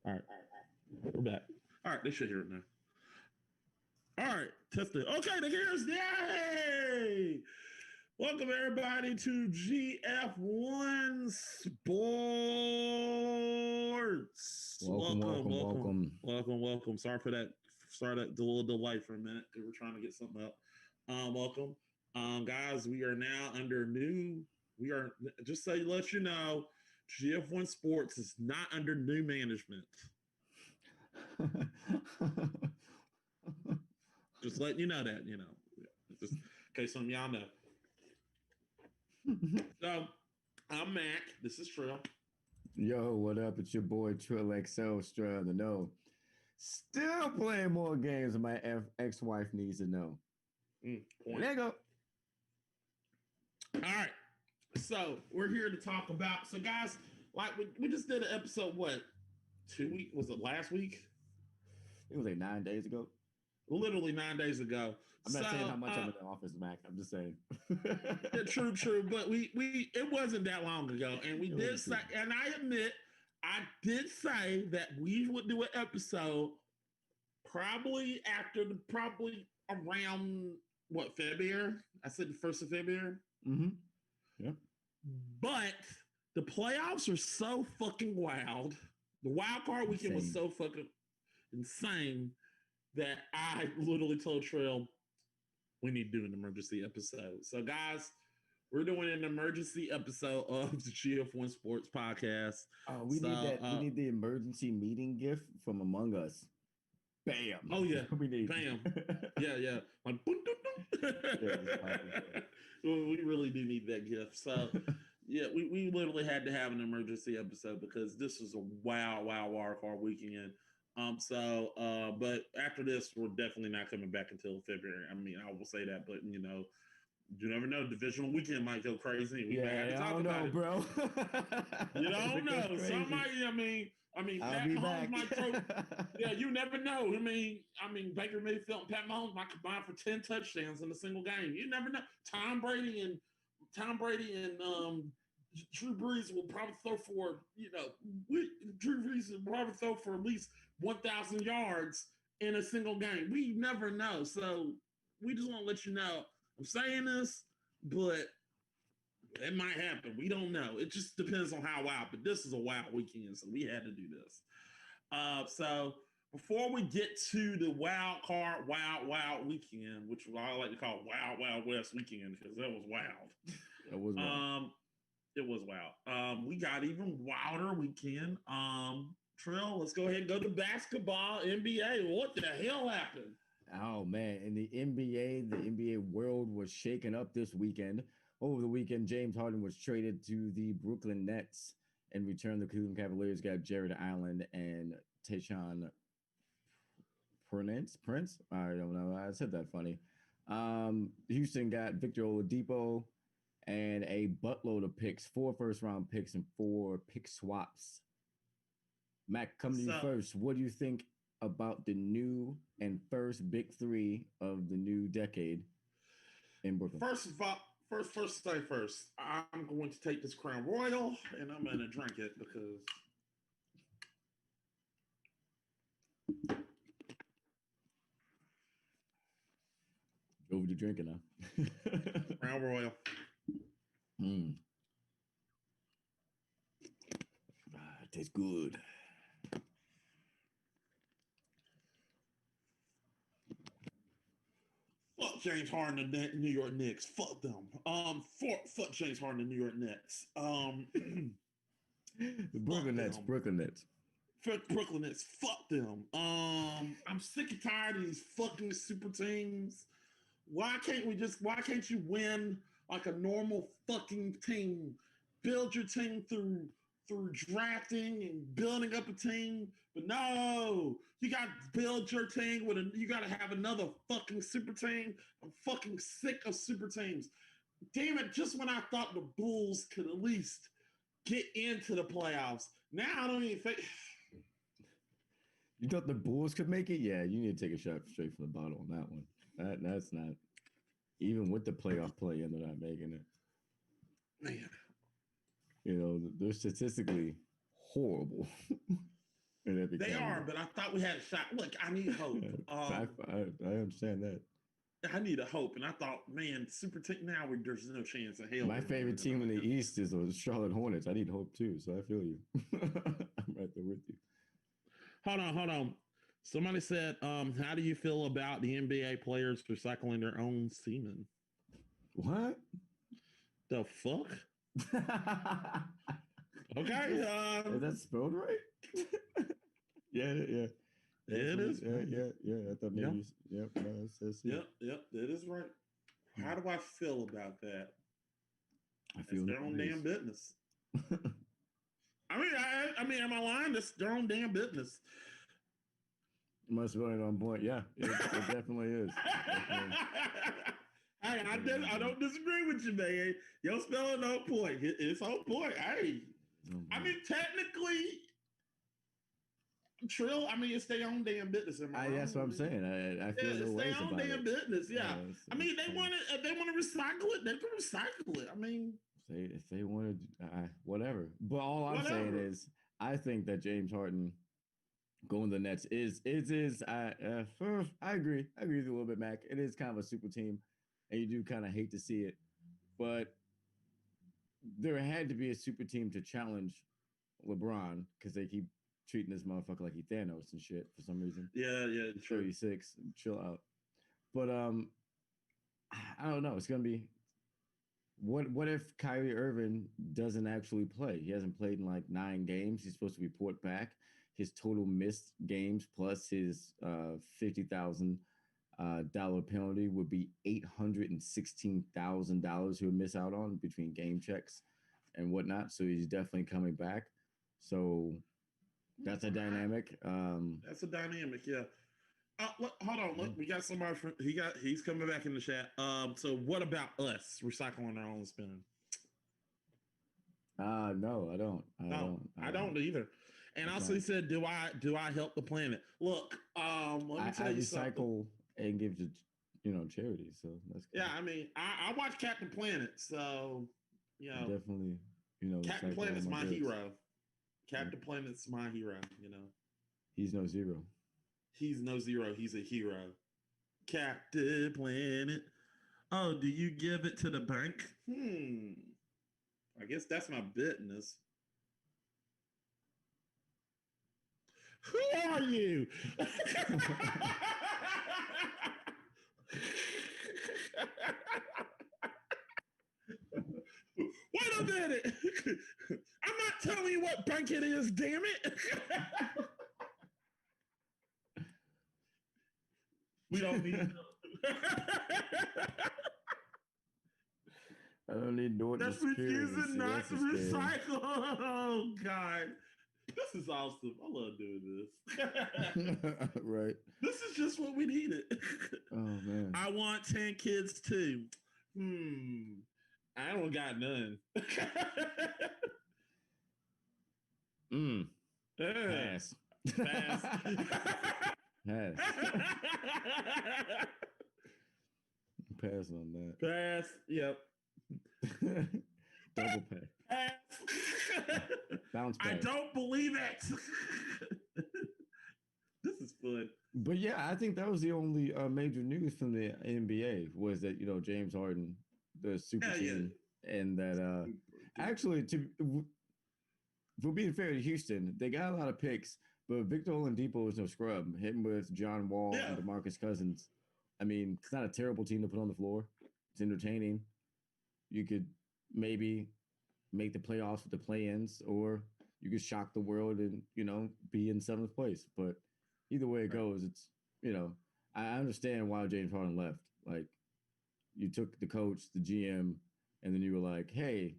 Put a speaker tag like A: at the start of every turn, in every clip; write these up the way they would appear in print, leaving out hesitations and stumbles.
A: All right, we're back. All right, they should hear it now. All right, test it. Okay, the hears. Yay! Welcome everybody to gf1 Sports. Welcome. Sorry for that. Sorry that the little delay for a minute because we're trying to get something up. Welcome, guys. We are now under new. We are just so to let you know, gf1 Sports is not under new management. Just letting you know that, just in case some of y'all know. So, I'm Mac. This is Trill.
B: Yo, what up? It's your boy Trill XL Stra the know. Still playing more games than my ex-wife needs to know. There you go.
A: All right. So, we're here to talk about. So, guys, like we just did an episode, what? 2 weeks? Was it last week?
B: It was like 9 days ago.
A: Literally 9 days ago.
B: I'm not saying how much I'm in the office, Mac. I'm just saying.
A: Yeah, true. But we it wasn't that long ago, and we did say, and I admit, I did say that we would do an episode probably around what, February? I said the 1st of February.
B: Mm-hmm. Yeah.
A: But the playoffs are so fucking wild. The wild card weekend was so fucking insane that I literally told Trail we need to do an emergency episode. So, guys, we're doing an emergency episode of the gf1 Sports Podcast.
B: We need that. We need the emergency meeting gift from Among Us. Bam.
A: Oh yeah, we need. Bam. Yeah. Like, we really do need that gift. So, yeah, we literally had to have an emergency episode because this was a wild card weekend. But after this, we're definitely not coming back until February. I mean, I will say that, but you never know. Divisional weekend might go crazy.
B: I don't know, bro.
A: You don't know. Somebody, I mean, Pat Mahomes might throw. Yeah, you never know. I mean, Baker Mayfield and Pat Mahomes might combine for 10 touchdowns in a single game. You never know. Tom Brady and Drew Brees will probably throw for, Drew Brees will probably throw for at least 1,000 yards in a single game. We never know. So we just want to let you know. I'm saying this, but it might happen. We don't know. It just depends on how wild. But this is a wild weekend, so we had to do this. So before we get to the wild weekend, which I like to call Wild West weekend because that was wild.
B: That was wild.
A: It was wild. We got even wilder weekend. Trill, let's go ahead and go to basketball, NBA. What the hell happened?
B: Oh man, in the NBA world was shaken up this weekend. Over the weekend, James Harden was traded to the Brooklyn Nets. In return, the Cleveland Cavaliers got Jared Allen and Tayshaun Prince. I don't know. I said that funny. Houston got Victor Oladipo and a buttload of picks, 4 first-round picks and 4 pick swaps. Mac, come to you first. What do you think about the new and first big 3 of the new decade in Brooklyn?
A: First of all, first thing first, I'm going to take this Crown Royal and I'm going to drink it because
B: over to drinking now.
A: Crown Royal.
B: It tastes good.
A: Fuck James Harden and the New York Knicks. Fuck them. Fuck James Harden and the New York Knicks.
B: The Brooklyn Nets.
A: Fuck Brooklyn Nets. Fuck them. I'm sick and tired of these fucking super teams. Why can't you win like a normal fucking team? Build your team through drafting and building up a team. But no, you got to build your team you got to have another fucking super team. I'm fucking sick of super teams. Damn it, just when I thought the Bulls could at least get into the playoffs. Now I don't even think.
B: You thought the Bulls could make it? Yeah, you need to take a shot straight from the bottle on that one. That's not, even with the playoff play in, they're not making it.
A: Man.
B: They're statistically horrible.
A: They are, but I thought we had a shot. Look, I need hope.
B: I understand that.
A: I need a hope. And I thought, man, super team now there's no chance of hell.
B: My favorite team in the East is the Charlotte Hornets. I need hope too, so I feel you. I'm right there with you.
A: Hold on. Somebody said, how do you feel about the NBA players recycling their own semen?
B: What?
A: The fuck? Okay.
B: Is that spelled right? Yeah.
A: It is.
B: Yeah. I thought maybe. Yep.
A: Yep. That is right. How do I feel about that?
B: I feel
A: it's their own damn business. I mean, am I lying? It's their own damn business.
B: Must be right on point. Yeah, it definitely is.
A: Hey, I don't disagree with you, man. Your spelling on point. It's on point. Hey, I mean, technically, Trill. I mean, it's their own damn business.
B: That's what I'm saying. I feel no ways about it. It's their own damn
A: business. Yeah. I mean, they want to. If they want to recycle it, they can recycle it. I mean,
B: if they want to, whatever. But all I'm saying is, I think that James Harden going to the Nets is I agree. I agree with you a little bit, Mac. It is kind of a super team, and you do kind of hate to see it, but there had to be a super team to challenge LeBron because they keep treating this motherfucker like he Thanos and shit for some reason.
A: Yeah,
B: 36. Chill out. But I don't know. It's gonna be what if Kyrie Irving doesn't actually play? He hasn't played in like 9 games. He's supposed to report back. His total missed games plus his $50,000 penalty would be $816,000 he would miss out on between game checks and whatnot. So he's definitely coming back. So that's a dynamic.
A: That's a dynamic, yeah. Hold on, look, we got somebody from he's coming back in the chat. So what about us recycling our own spinning?
B: No, I don't.
A: I don't either. And also he said, do I help the planet? Look, let me tell you something.
B: I recycle and give to charity, so that's
A: good. Yeah, I mean, I watch Captain Planet, so
B: definitely,
A: Captain Planet's my hero. Captain Planet's my hero,
B: He's no zero.
A: He's no zero. He's a hero. Captain Planet. Oh, do you give it to the bank? I guess that's my business. Who are you? Wait a minute. I'm not telling you what bank it is, damn it. We don't need
B: I don't need Norton.
A: That's refusing not to recycle. Oh, God. This is awesome. I love doing this.
B: Right.
A: This is just what we needed.
B: Oh, man.
A: I want 10 kids, too. I don't got none.
B: Pass.
A: Pass.
B: Pass. Pass on that.
A: Pass. Yep.
B: Double pay.
A: Pass.
B: Bounce back.
A: I don't believe it. This is fun.
B: But yeah, I think that was the only major news from the NBA was that James Harden, the super team, and that actually for being fair to Houston, they got a lot of picks. But Victor Oladipo is no scrub. Him with John Wall and DeMarcus Cousins. I mean, it's not a terrible team to put on the floor. It's entertaining. You could maybe make the playoffs with the play-ins, or you could shock the world and, be in 7th place. But either way it goes, it's, I understand why James Harden left. Like, you took the coach, the GM, and then you were like, hey,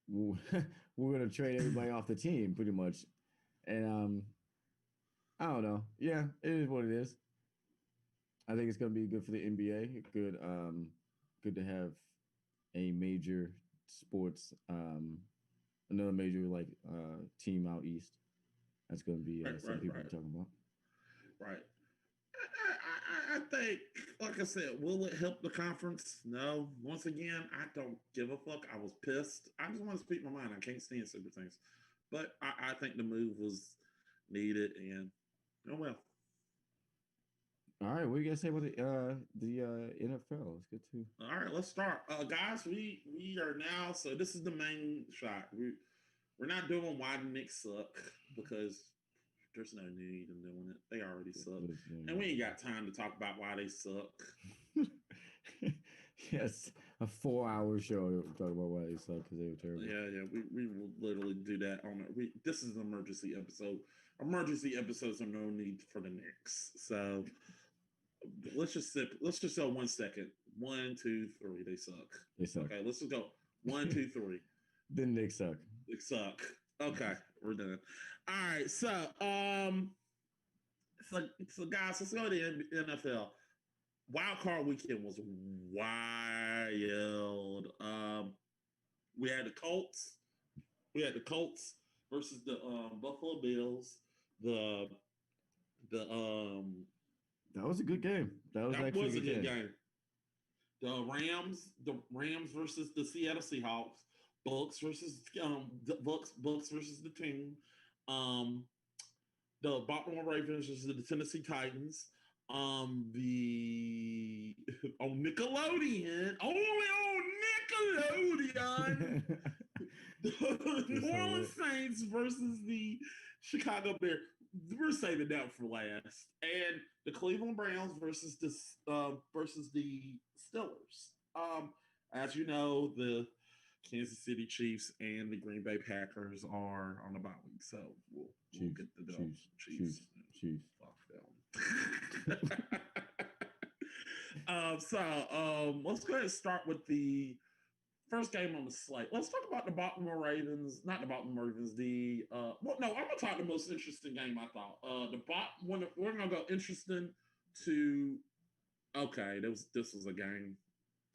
B: we're going to trade everybody off the team pretty much. And I don't know. Yeah, it is what it is. I think it's going to be good for the NBA. Good to have a major sports, another major team out east. That's going to be some people talking about.
A: Right. I think, like I said, will it help the conference? No. Once again, I don't give a fuck. I was pissed. I just want to speak my mind. I can't stand super things. But I think the move was needed, and oh well.
B: All right, what do you guys say about the NFL? Let's get to.
A: All right, let's start, guys. We are now. So this is the main shot. We're not doing why the Knicks suck because there's no need in doing it. They already suck, and we ain't got time to talk about why they suck.
B: Yes, a 4 hour show talking about why they suck because they were terrible.
A: Yeah. We will literally do that on it. This is an emergency episode. Emergency episodes are no need for the Knicks. So let's just sip. Let's just go 1 second. 1, 2, 3. They suck.
B: They suck.
A: Okay, let's just go. 1, 2, 3.
B: The Knicks suck.
A: They suck. Okay, we're done. All right, so guys, let's go to the NFL. Wild card weekend was wild. We had the Colts. We had the Colts versus the Buffalo Bills. The
B: That was a good game. That was a good game.
A: The Rams versus the Seattle Seahawks. Bucks versus Bucks versus the team. The Baltimore Ravens versus the Tennessee Titans. The on Nickelodeon, only on Nickelodeon. The New Orleans Saints versus the Chicago Bears. We're saving that for last. And the Cleveland Browns versus the Steelers. As you know, the Kansas City Chiefs and the Green Bay Packers are on the bye week, so we'll get the Chiefs. Fuck them. Let's go ahead and start with the first game on the slate. Let's talk about the Baltimore Ravens. Not the Baltimore Ravens. I'm gonna talk the most interesting game I thought. We're gonna go interesting to. Okay, this was a game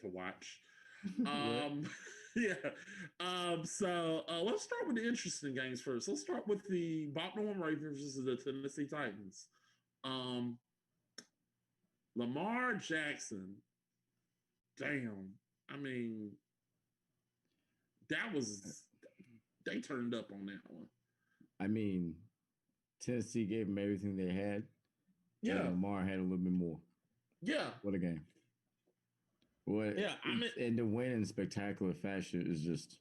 A: to watch. Yeah. Let's start with the interesting games first. Let's start with the Baltimore Ravens versus the Tennessee Titans. Lamar Jackson. Damn. I mean, they turned up on that one.
B: I mean, Tennessee gave them everything they had.
A: Yeah.
B: And Lamar had a little bit more.
A: Yeah.
B: What a game. And the win in spectacular fashion is just,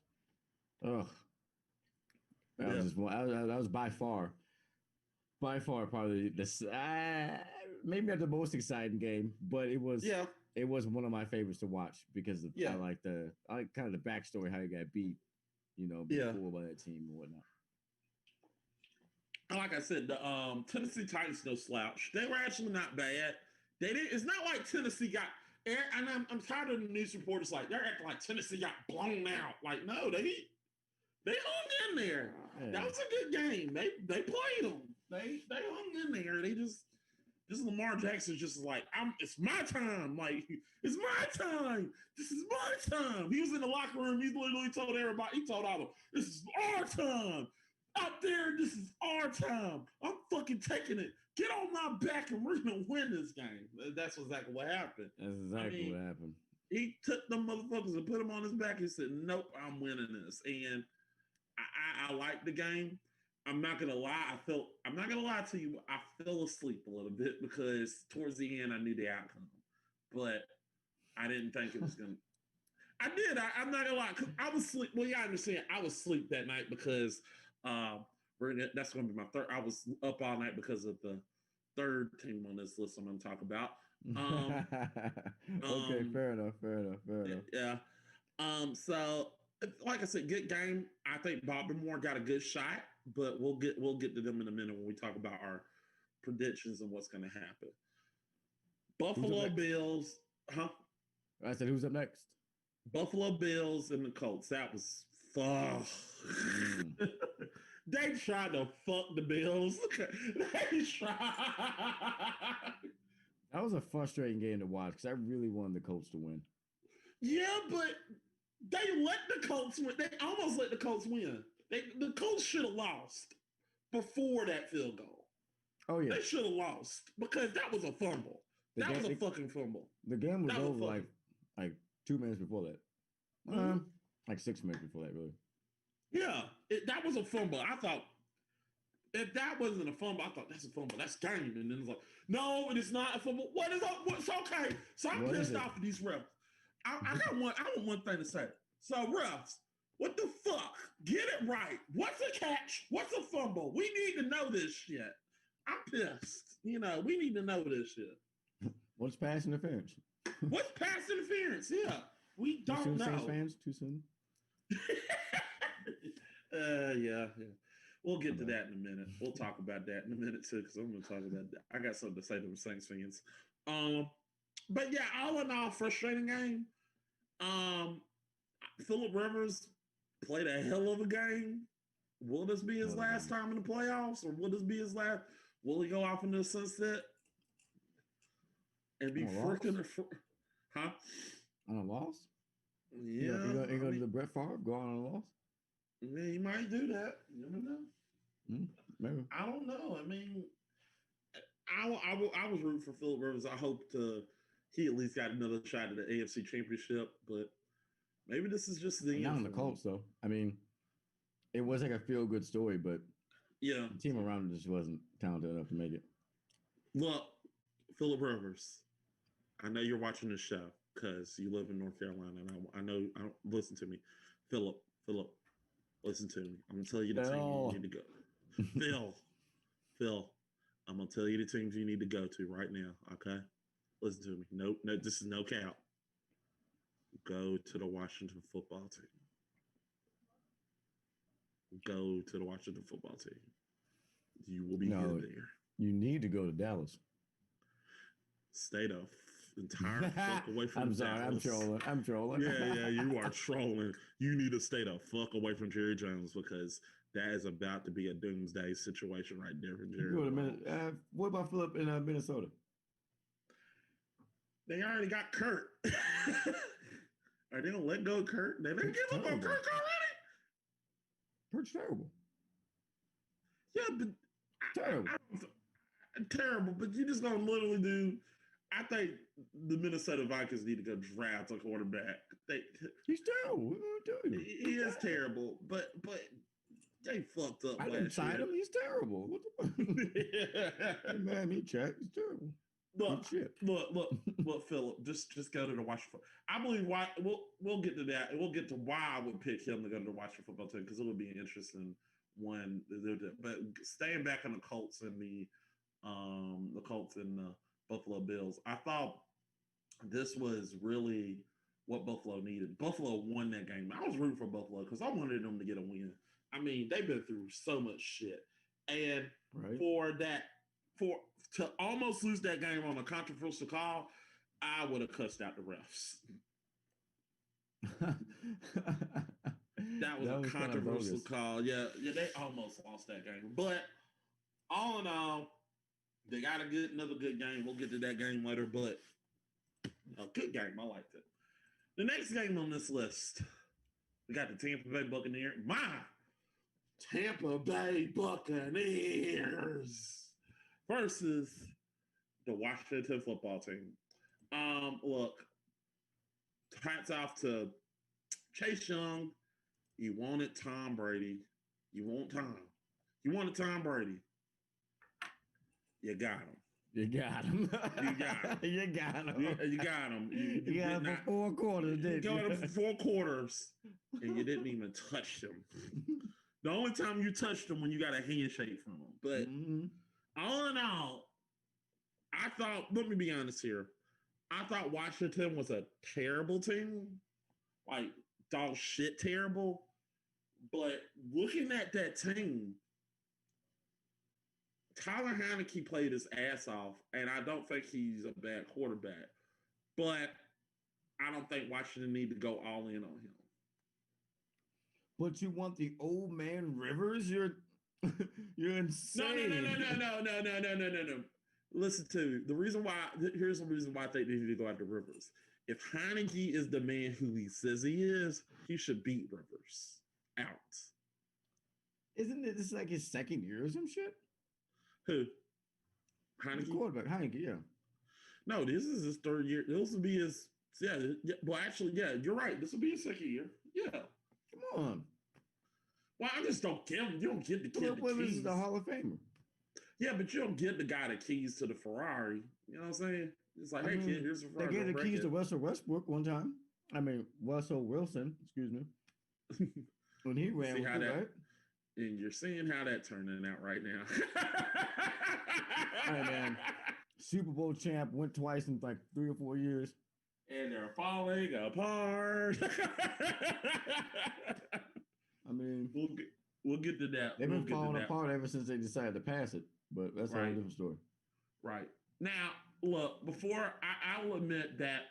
B: ugh. That was by far probably maybe not the most exciting game, but it was one of my favorites to watch because I like kind of the backstory how he got beat, before by that team and whatnot.
A: Like I said, the Tennessee Titans no slouch. They were actually not bad. It's not like Tennessee got. And I'm tired of the news reporters like they're acting like Tennessee got blown out. Like no, they hung in there. Yeah. That was a good game. They played them. They hung in there. They just Lamar Jackson just like it's my time. Like it's my time. This is my time. He was in the locker room. He literally told everybody. He told all of them, "This is our time." Out there, this is our time. I'm fucking taking it. Get on my back and we're going to win this game. That's exactly what happened.
B: That's exactly what happened.
A: He took them motherfuckers and put them on his back. He said, nope, I'm winning this. And I like the game. I'm not going to lie. I'm not going to lie to you. I fell asleep a little bit because towards the end, I knew the outcome. But I didn't think it was going to. I did. I'm not going to lie. I was asleep. Well, you understand. I was asleep that night because that's going to be my third. I was up all night because of the third team on this list I'm going to talk about.
B: Okay, fair enough.
A: Yeah. So, like I said, good game. I think Baltimore got a good shot, but we'll get to them in a minute when we talk about our predictions and what's going to happen. Buffalo Bills, huh?
B: I said, who's up next?
A: Buffalo Bills and the Colts. That was fuck. They tried to fuck the Bills. They tried.
B: That was a frustrating game to watch because I really wanted the Colts to win.
A: Yeah, but they let the Colts win. They almost let the Colts win. The Colts should have lost before that field goal.
B: Oh, yeah.
A: They should have lost because that was a fumble. That was a fucking fumble.
B: The game was over like 2 minutes before that. Like 6 minutes before that, really.
A: Yeah, that was a fumble. I thought if that wasn't a fumble, I thought that's a fumble. That's game. And then it's like, no, it is not a fumble. What is up? What's okay? So I'm pissed off at these refs. I got one. I want one thing to say. So refs, what the fuck? Get it right. What's a catch? What's a fumble? We need to know this shit. I'm pissed. You know, we need to know this shit.
B: What's pass interference?
A: What's pass interference? Yeah, we don't know.
B: Saints fans, too soon.
A: Yeah. We'll get to that in a minute. We'll talk about that in a minute too, because I'm going to talk about that. I got something to say to the Saints fans. But yeah, all in all, frustrating game. Phillip Rivers played a hell of a game. Will this be his last time in the playoffs, or will this be his last? Will he go off into the sunset and be freaking? Huh?
B: On a loss?
A: Yeah.
B: You go to the Brett Favre, go on a loss?
A: Yeah, he might do that. You never know.
B: Maybe.
A: I don't know. I mean, I was rooting for Phillip Rivers. I hoped he at least got another shot at the AFC Championship, but maybe this is just the end.
B: Not on the Colts, though. I mean, it was like a feel-good story, but
A: yeah,
B: the team around him just wasn't talented enough to make it.
A: Look, Phillip Rivers, I know you're watching this show because you live in North Carolina, and I know. Listen to me, Phillip. Listen to me. I'm gonna tell you the team you need to go. Phil, I'm gonna tell you the teams you need to go to right now. Okay, listen to me. No, this is no cap. Go to the Washington football team. Go to the Washington football team. You will be good there.
B: You need to go to Dallas.
A: Stay the entire fuck away from
B: I'm sorry,
A: Dallas.
B: I'm trolling.
A: Yeah, you are trolling. You need to stay the fuck away from Jerry Jones because that is about to be a doomsday situation right there for Jerry Jones.
B: What about Phillip in Minnesota?
A: They already got Kurt. Are they gonna let go of Kurt? They didn't give up on Kurt already.
B: Kurt's terrible.
A: Yeah, but terrible. But you just gonna literally do. I think the Minnesota Vikings need to go draft a quarterback.
B: He's terrible. What are you doing?
A: He is terrible, but they fucked up.
B: I didn't sign him. He's terrible. What the fuck? Man, he checked. He's terrible.
A: Look, Phillip, just go to the Washington. I believe why we'll get to that. We'll get to why I would pick him to go to the Washington football team because it would be an interesting one. But staying back on the Colts and the Colts and the Buffalo Bills, I thought this was really what Buffalo needed. Buffalo won that game. I was rooting for Buffalo because I wanted them to get a win. I mean, they've been through so much shit, and to almost lose that game on a controversial call, I would have cussed out the refs. That was a controversial call. Yeah, they almost lost that game. But all in all, they got another good game. We'll get to that game later, but a good game. I liked it. The next game on this list, we got the Tampa Bay Buccaneers. My Tampa Bay Buccaneers versus the Washington football team. Look, hats off to Chase Young. You wanted Tom Brady. You want Tom. You wanted Tom Brady. You got him.
B: You got him.
A: You got him.
B: You got him.
A: You got him.
B: You got him for 4 quarters, didn't you?
A: You got him for 4 quarters, and you didn't even touch him. The only time you touched him when you got a handshake from him. But all in all, I thought, let me be honest here, I thought Washington was a terrible team. Like, dog shit terrible. But looking at that team, Tyler Heineke played his ass off, and I don't think he's a bad quarterback. But I don't think Washington need to go all in on him.
B: But you want the old man Rivers? You're insane.
A: No. Listen to me. Here's the reason why I think they need to go after Rivers. If Heineke is the man who he says he is, he should beat Rivers out.
B: Isn't it this like his second year or some shit?
A: Who? Heineke?
B: Quarterback, Heineke, yeah.
A: No, this is his 3rd year. This will be his, well, actually, you're right. This will be his 2nd year. Yeah.
B: Come on.
A: Well, I just don't give him. You don't give the kid
B: Philip
A: the
B: Rivers
A: keys.
B: is the Hall of Famer.
A: Yeah, but you don't give the guy the keys to the Ferrari. You know what I'm saying? It's like, hey, kid, here's the
B: They
A: Ferrari.
B: gave the keys to Russell Westbrook one time. Russell Wilson, excuse me. When he ran with it, right?
A: And you're seeing how that turning out right now.
B: All right, man. Super Bowl champ, went twice in like 3 or 4 years.
A: And they're falling apart.
B: I mean,
A: we'll get to that.
B: They've been falling apart ever since they decided to pass it, but that's a whole different story.
A: Right. Now, look, before I will admit that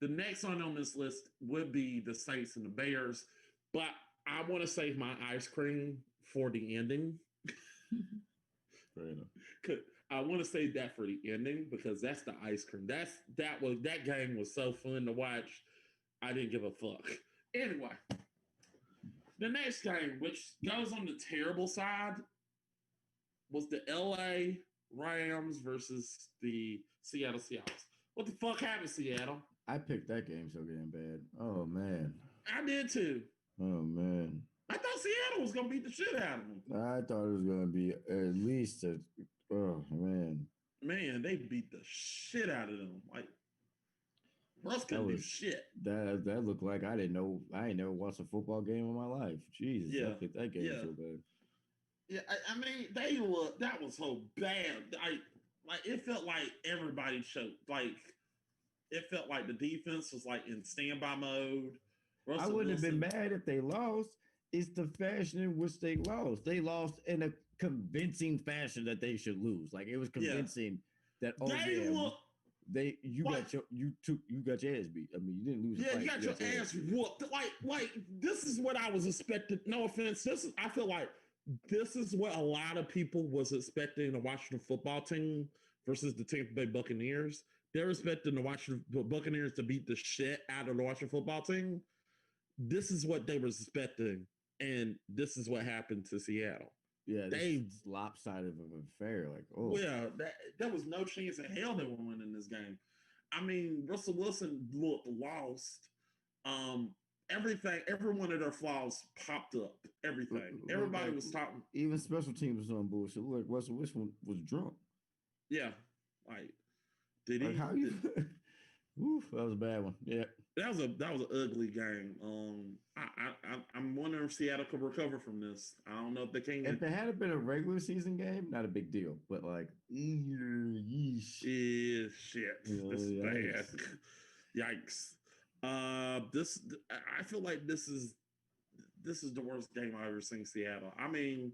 A: the next one on this list would be the Saints and the Bears, but I want to save my ice cream for the ending.
B: Fair enough.
A: I want to save that for the ending because that's the ice cream. That game was so fun to watch. I didn't give a fuck. Anyway, the next game, which goes on the terrible side, was the LA Rams versus the Seattle Seahawks. What the fuck happened, Seattle?
B: I picked that game so damn bad. Oh man.
A: I did too.
B: Oh man.
A: I thought Seattle was gonna beat the shit out of them.
B: I thought it was gonna be at least oh man.
A: Man, they beat the shit out of them. Like Russ couldn't do shit.
B: That looked like I ain't never watched a football game in my life. Jesus, I picked that game so bad.
A: Yeah, I mean, that was so bad. Like it felt like everybody choked. Like it felt like the defense was like in standby mode.
B: I wouldn't have been mad if they lost. It's the fashion in which they lost. They lost in a convincing fashion that they should lose. Like it was convincing that you got your ass beat. I mean, you didn't lose.
A: Yeah, you got your ass whooped. Like this is what I was expecting. No offense. I feel like this is what a lot of people was expecting the Washington football team versus the Tampa Bay Buccaneers. They're expecting the Washington Buccaneers to beat the shit out of the Washington football team. This is what they were expecting, and this is what happened to Seattle.
B: Yeah, it's lopsided of an affair. Like, oh,
A: yeah, there was no chance in hell they were winning this game. I mean, Russell Wilson looked lost. Everything, every one of their flaws popped up. Everything, everybody was talking.
B: Even special teams was on bullshit. Look like Russell Wilson was drunk.
A: Yeah, like did he?
B: How you? Oof, that was a bad one. Yeah,
A: that was an ugly game. I'm wondering if Seattle could recover from this. I don't know if they can.
B: If it had been a regular season game, not a big deal. But like, yeesh.
A: Yeah, shit. This is bad. Yikes. I feel like this is the worst game I've ever seen Seattle. I mean,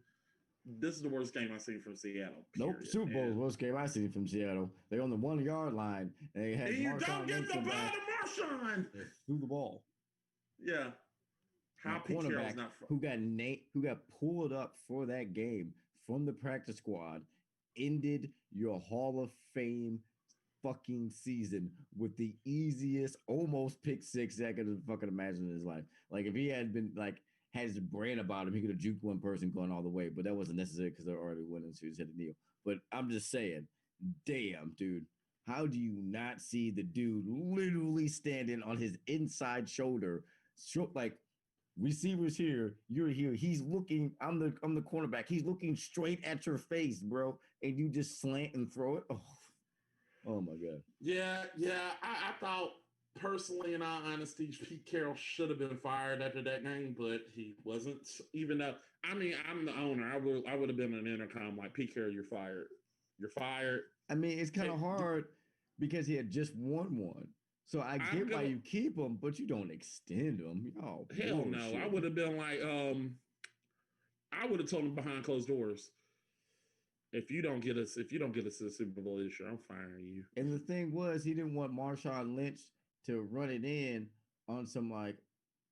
A: this is the worst game I've seen from Seattle. Period.
B: Nope, Super Bowl is the worst game I've seen from Seattle. They're on the 1 yard line and they had
A: and you don't get the ball to Marshawn
B: through the ball.
A: Yeah, how Pete Carroll's not
B: who got pulled up for that game from the practice squad ended your Hall of Fame fucking season with the easiest almost pick six that I could fucking imagine in his life. Like if he had been like had his brain about him, he could have juked one person going all the way, but that wasn't necessary because they're already winning, so he just had to kneel. But I'm just saying, damn, dude, how do you not see the dude literally standing on his inside shoulder, like receivers here, you're here, he's looking, I'm the cornerback, he's looking straight at your face, bro, and you just slant and throw it. Oh my God.
A: Yeah. I thought personally, in all honesty, Pete Carroll should have been fired after that game, but he wasn't. Even though, I mean, I'm the owner. I would have been an intercom like, Pete Carroll, you're fired. You're fired.
B: I mean, it's kind of hard because he had just won one. So I get why you keep him, but you don't extend him. Oh,
A: hell no. I would have been like, I would have told him behind closed doors. If you don't get us to the Super Bowl this year, I'm firing you.
B: And the thing was, he didn't want Marshawn Lynch to run it in on some like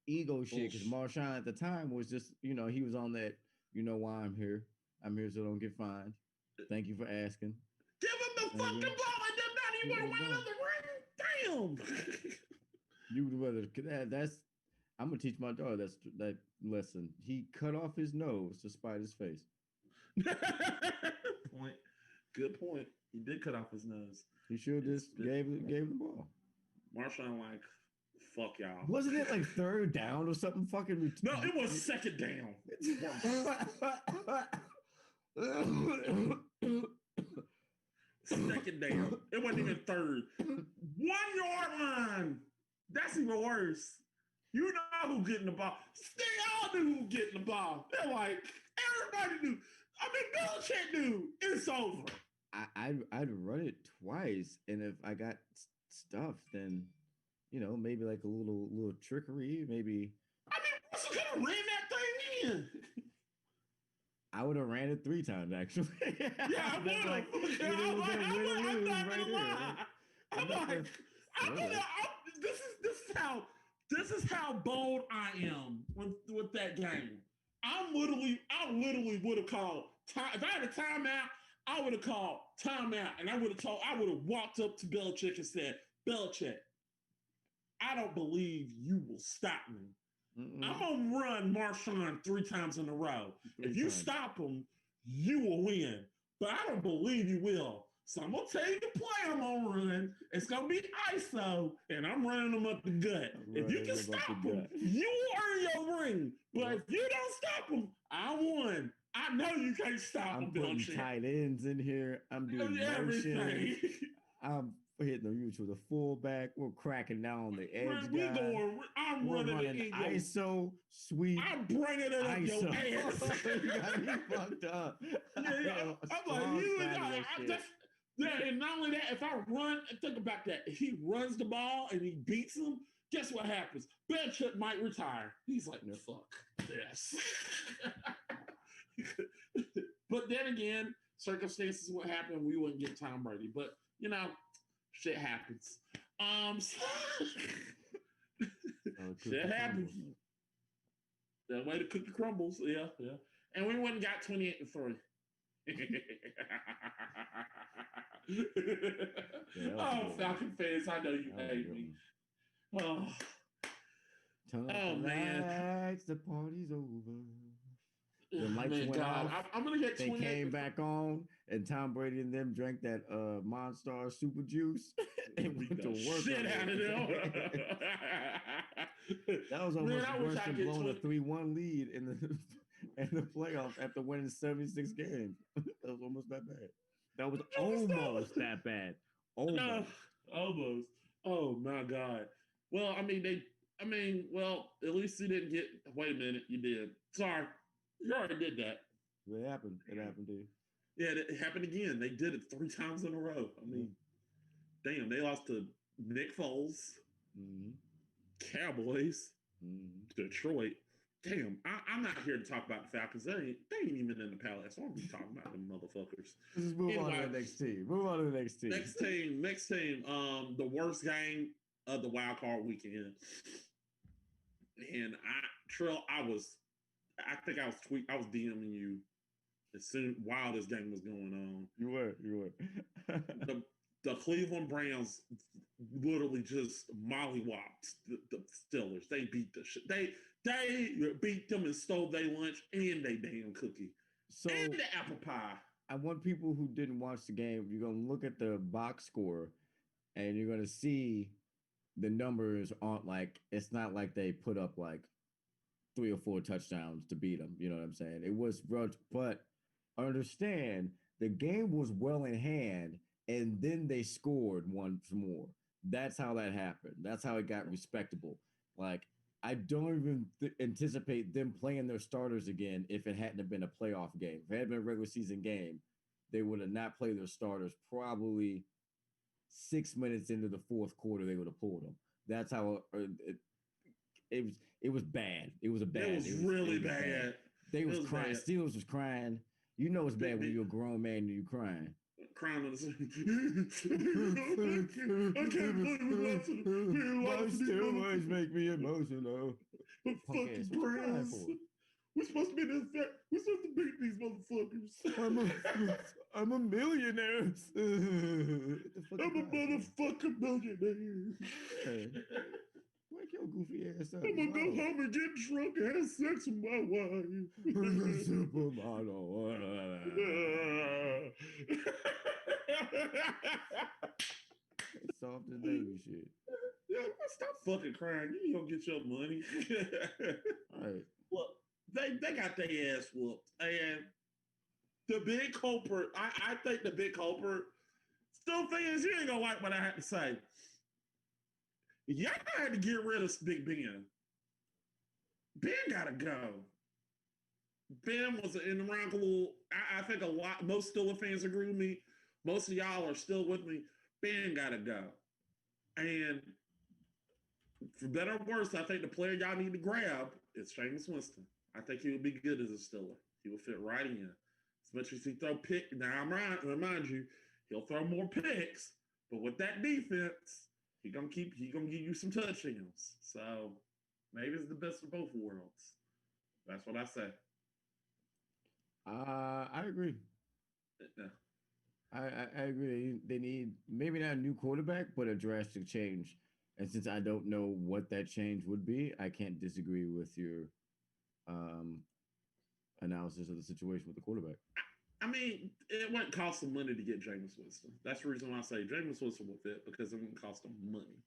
B: ego shit because Marshawn at the time was just, he was on that, why I'm here. I'm here so don't get fined. Thank you for asking.
A: Give him the fucking ball and then now you want to win another ring? Damn.
B: You would rather that's. I'm gonna teach my daughter that lesson. He cut off his nose to spite his face.
A: Good point. He did cut off his nose.
B: He sure just gave him the ball.
A: Marshawn like, Fuck y'all.
B: Wasn't it like third down or something? Fucking.
A: No, it was second down. Second down. It wasn't even third. 1 yard line. That's even worse. You know who getting the ball. They all knew who getting the ball. They're like, everybody knew. I mean, Belichick knew. It's over.
B: I'd run it twice, and if I got stuff, then maybe like a little trickery, maybe.
A: I mean, Russell could have ran that thing in.
B: I would have ran it 3 times actually.
A: Yeah, I would have. I'm not gonna lie. I'm like, this is how bold I am with that game. I literally would have called time. If I had a timeout, I would have called timeout, and I would have walked up to Belichick and said, Belichick, I don't believe you will stop me. I'm gonna run Marshawn 3 times in a row. If you stop him, you will win. But I don't believe you will. So I'm gonna tell you the play I'm gonna run. It's gonna be ISO, and I'm running them up the gut. If you can stop them, you earn your ring. But if you don't stop them, I won. I know you can't stop them.
B: I'm putting tight ends in here. I'm doing everything. I'm hitting the huge with a fullback. We're cracking down on the edge.
A: I'm running
B: it ISO sweep.
A: I'm bringing it up ISO. Your ass.
B: You got me fucked up.
A: Yeah, I'm like, and not only that, if I run, think about that. If he runs the ball and he beats him, guess what happens? Belichick might retire. He's like, fuck this. But then again, circumstances what happened, we wouldn't get Tom Brady. But shit happens. Shit happens. That way the cookie crumbles. Yeah. And we went and got 28-3. Falcon fans, I know you hate me. Oh man,
B: the party's over. The lights
A: went off. I'm gonna get.
B: They came back on, and Tom Brady and them drank that Monster Super Juice and went to work.
A: Shit out of them.
B: That was almost worse than blowing a 3-1 lead in the playoffs after winning 76 games. That was almost that bad. That was almost that bad. Almost.
A: Oh my God. Well, at least you didn't get. Wait a minute, you did. Sorry. You already did that.
B: It happened. It happened, dude.
A: Yeah, it happened again. They did it 3 times in a row. I mean, damn, they lost to Nick Foles, Cowboys, Detroit. Damn, I'm not here to talk about the Falcons. They ain't even in the palace. I won't be talking about them motherfuckers.
B: Let's just move on to the next team.
A: Next team. The worst game of the wild card weekend. And I think I was DMing you as soon while this game was going on.
B: You were.
A: The Cleveland Browns literally just mollywopped the Steelers. They beat the shit. They beat them and stole their lunch and their damn cookie. And the apple pie.
B: I want people who didn't watch the game, you're gonna look at the box score and you're gonna see the numbers aren't like, it's not like they put up like 3 or 4 touchdowns to beat them. You know what I'm saying? It was rough, but understand the game was well in hand, and then they scored once more. That's how that happened. That's how it got respectable. Like, I don't even anticipate them playing their starters again if it hadn't have been a playoff game. If it had been a regular season game, they would have not played their starters. Probably 6 minutes into the 4th quarter, they would have pulled them. That's how it was bad. It was bad.
A: It was really bad.
B: They was crying. Bad. Steelers was crying. You know it's bad when you're a grown man and you're crying.
A: Crying on the I can't believe
B: my Steelers make me emotional.
A: The fucking Browns. We're supposed to be this. We're supposed to beat these motherfuckers.
B: I'm a millionaire.
A: I'm a motherfucking millionaire.
B: Wake your goofy ass up.
A: I'm gonna go home and get drunk and have sex with my wife.
B: Supermodel.
A: It's
B: soft as baby shit.
A: Yeah, stop fucking crying. You gonna get your money.
B: All right.
A: Look, they got their ass whooped. And the big culprit, I think the big culprit, still fans, you ain't gonna like what I had to say. Y'all had to get rid of Big Ben. Ben gotta go. Ben was an integral. I think most Steelers fans agree with me. Most of y'all are still with me. Ben gotta go. And for better or worse, I think the player y'all need to grab is Jameis Winston. I think he would be good as a Steeler. He would fit right in. As much as he throw picks, now I remind you, he'll throw more picks, but with that defense, he gonna give you some touchdowns. So maybe it's the best of both worlds. That's what I say.
B: I agree.
A: Yeah.
B: I agree. They need maybe not a new quarterback, but a drastic change. And since I don't know what that change would be, I can't disagree with your analysis of the situation with the quarterback.
A: I mean, it wouldn't cost them money to get Jameis Winston. That's the reason why I say Jameis Winston will fit, because it wouldn't cost them money.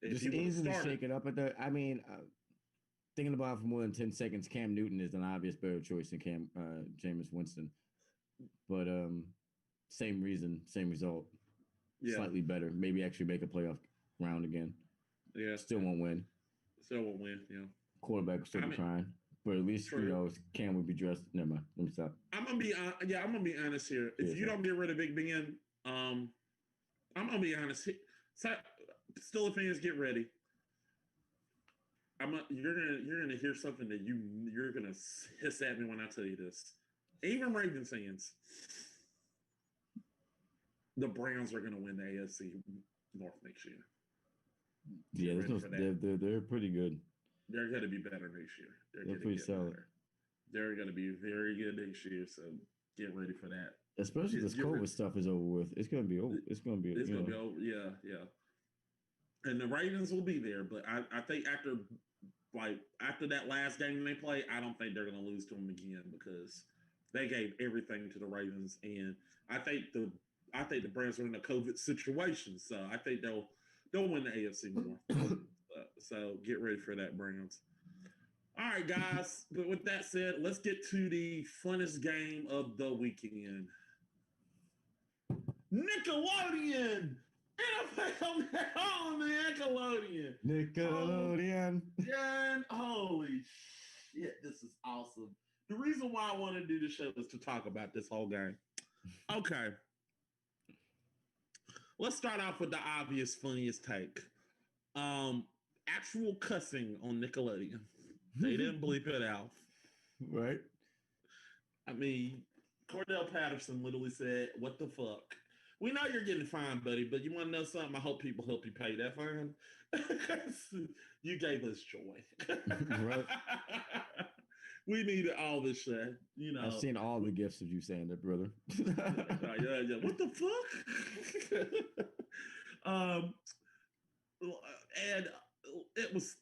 B: Just easy to shake it up at the. I mean, thinking about it for more than 10 seconds, Cam Newton is an obvious better choice than Jameis Winston. But same reason, same result. Yeah. Slightly better. Maybe actually make a playoff round again.
A: Yeah.
B: Still won't win.
A: Yeah.
B: Quarterback will still be trying. But at least, Cam would be dressed. Never mind. Let me stop.
A: I'm gonna be honest here. If you don't get rid of Big Ben, I'm gonna be honest. Steelers fans, get ready. You're gonna hear something that you're gonna hiss at me when I tell you this. Even Ravens fans, the Browns are gonna win the AFC North next year.
B: They're pretty good.
A: They're gonna be better next year.
B: They're pretty solid.
A: Better. They're gonna be very good next year. So get ready for that.
B: Especially this COVID stuff is over with. It's gonna be over. It's gonna be
A: over. Yeah. And the Ravens will be there, but I think after that last game they play, I don't think they're going to lose to them again, because they gave everything to the Ravens, and I think the Browns are in a COVID situation, so I think they'll win the AFC North. So get ready for that, Browns. All right, guys. But with that said, let's get to the funnest game of the weekend. Nickelodeon. NFL on the
B: Nickelodeon.
A: Holy shit, this is awesome. The reason why I want to do the show is to talk about this whole game. Okay. Let's start off with the obvious, funniest take. Actual cussing on Nickelodeon. They didn't bleep it out.
B: Right.
A: I mean, Cordell Patterson literally said, "What the fuck?" We know you're getting fined, buddy, but you want to know something? I hope people help you pay that fine. You gave us joy.
B: Right.
A: We needed all this shit.
B: I've seen all the gifts of you saying that, brother.
A: Yeah. What the fuck? And it was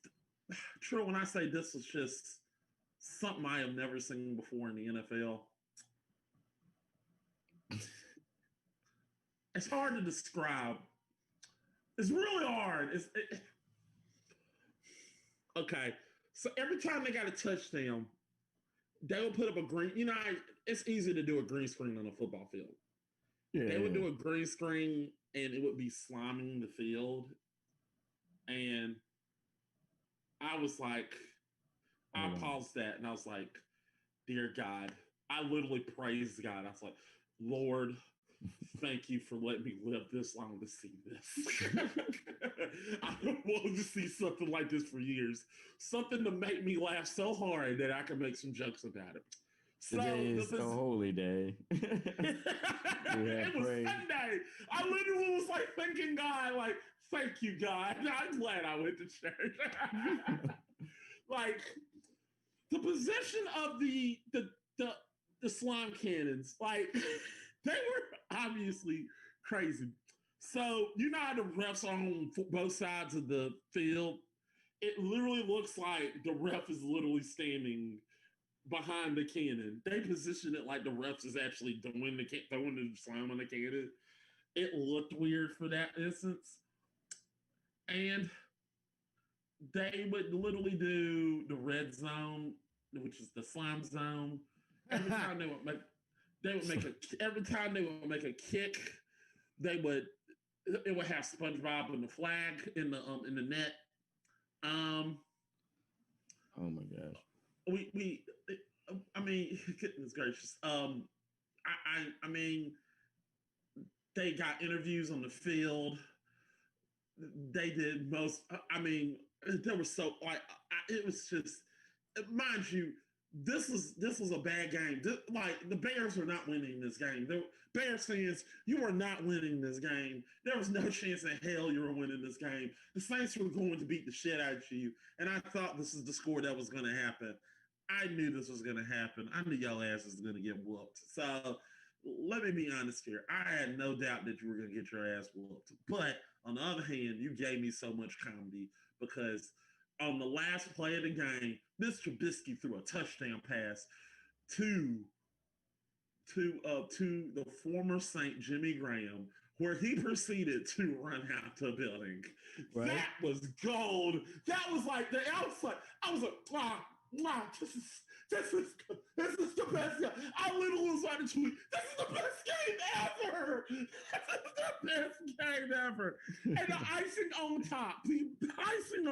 A: true when I say this was just something I have never seen before in the NFL. It's hard to describe. It's really hard. Okay. So every time they got a touchdown, they would put up a green. It's easy to do a green screen on a football field. Yeah. They would do a green screen, and it would be sliming the field. And I was like, I paused that, and I was like, dear God. I literally praised God. I was like, Lord, thank you for letting me live this long to see this. I don't want to see something like this for years. Something to make me laugh so hard that I can make some jokes about it. So
B: today is a holy day.
A: It was Sunday. I literally was like thanking God, like, thank you, God. I'm glad I went to church. Like, the position of the slime cannons, like, they were obviously crazy. So, you know how the refs are on both sides of the field? It literally looks like the ref is literally standing behind the cannon. They position it like the refs is actually throwing the slime on the cannon. it looked weird for that instance. And they would literally do the red zone, which is the slime zone. Every time they would make a every time they would make a kick, they would it would have SpongeBob and the flag in the net. Um,
B: Oh my gosh.
A: we I mean, goodness gracious. I mean, they got interviews on the field. They did most. I mean, there was so like it was just, mind you, this was a bad game. Like the Bears are not winning this game. The Bears fans, you are not winning this game. There was no chance in hell you were winning this game. The Saints were going to beat the shit out of you, and I thought this is the score that was going to happen. I knew this was going to happen. I knew y'all ass was going to get whooped. So let me be honest here. I had no doubt that you were going to get your ass whooped. But on the other hand, you gave me so much comedy because on the last play of the game, Mr. Trubisky threw a touchdown pass to the former Saint Jimmy Graham, where he proceeded to run out the building. Right? That was gold. That was like I was like, wow, this is the best game. I literally was on the tweet. This is the best game ever. This is the best game ever. And the icing on top, the big icing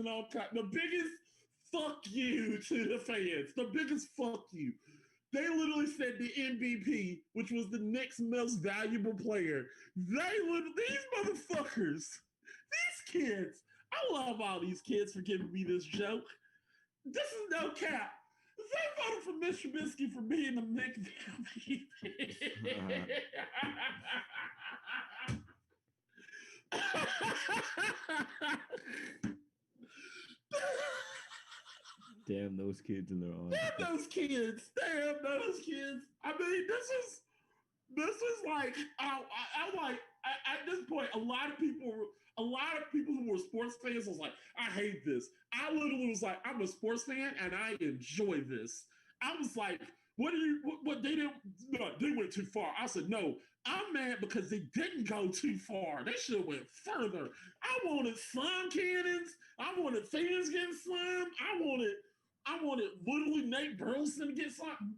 A: on top, the biggest fuck you to the fans, the biggest fuck you. They literally said the MVP, which was the Knicks' most valuable player. These motherfuckers, these kids. I love all these kids for giving me this joke. This is no cap. They voted for Mr. Trubisky for being the Knicks MVP.
B: Damn those kids in their arms.
A: Damn those kids. I mean, this is like, I like, at this point, a lot of people who were sports fans was like, I hate this. I literally was like, I'm a sports fan and I enjoy this. I was like, what they didn't, no, they went too far. I said, no, I'm mad because they didn't go too far. They should have went further. I wanted slime cannons. I wanted fans getting slimed. I wanted literally Nate Burleson to get slimed.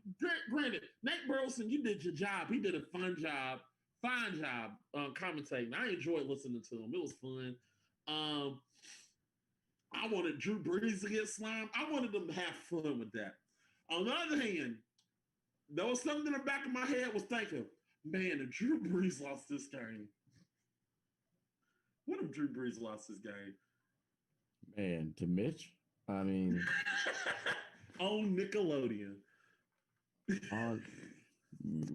A: Granted, Nate Burleson, you did your job. He did a fine job commentating. I enjoyed listening to him. It was fun. I wanted Drew Brees to get slimed. I wanted them to have fun with that. On the other hand, there was something in the back of my head was thinking, man, if Drew Brees lost this game, what if Drew Brees lost this game?
B: Man, to Mitch? I mean...
A: on Nickelodeon.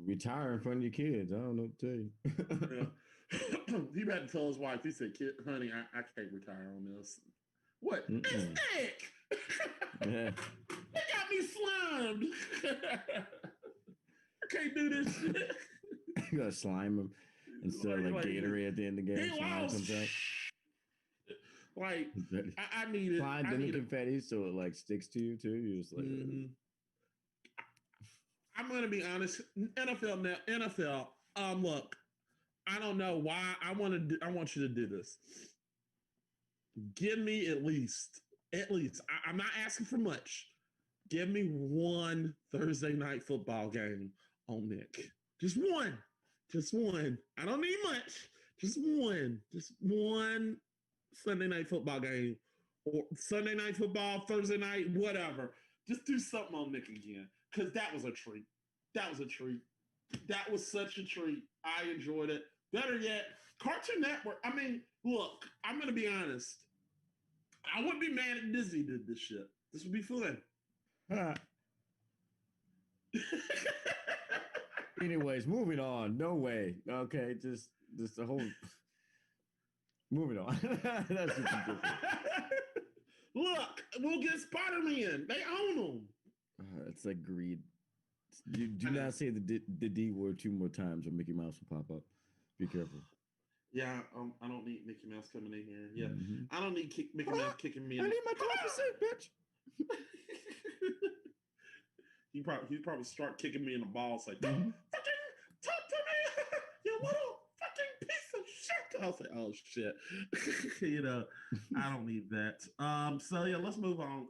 B: Retire in front of your kids. I don't know what to tell you.
A: Yeah. He had to tell his wife, he said, "Kid, honey, I can't retire on this." What? It's Nick! Yeah. They got me slimed. I can't do this shit.
B: You gotta slime him instead of like Gatorade at the end of the game.
A: He lost. Like, I need it.
B: Slime then the confetti so it like sticks to you too. You're just like...
A: I'm gonna be honest. NFL. Look, I don't know why. I want you to do this. Give me at least. I'm not asking for much. Give me one Thursday night football game on Nick. Just one. I don't need much. Just one Sunday night football game, or Sunday night football, Thursday night, whatever. Just do something on Nick again. Because that was a treat. That was such a treat. I enjoyed it. Better yet, Cartoon Network. I mean, look, I'm going to be honest. I wouldn't be mad if Disney did this shit. This would be fun.
B: Anyways, moving on. No way. Okay, just the whole... Moving on. That's just different.
A: Look, we'll get Spider-Man. They own them.
B: It's like greed. You do not say the D word 2 more times or Mickey Mouse will pop up. Be careful.
A: Yeah, I don't need Mickey Mouse coming in here. Yeah, I don't need Mickey Mouse kicking me in.
B: I need my 12%, bitch.
A: He probably start kicking me in the balls like, fucking talk to me. I'll say, oh shit. I don't need that. So yeah, let's move on.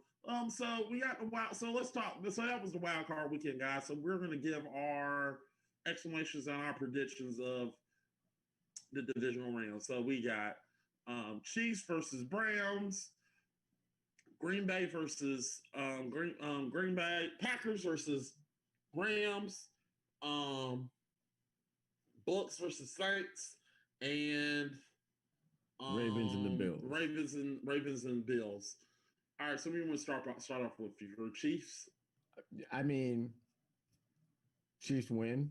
A: So we got the wild. So let's talk. So that was the wild card weekend, guys. So we're gonna give our exclamations and our predictions of the divisional round. So we got Chiefs versus Browns, Green Bay versus Green Bay, Packers versus Rams, um, Bucks versus Saints, and
B: Ravens and the Bills.
A: Ravens and Bills. All right, so we want to start off with your Chiefs.
B: I mean, Chiefs win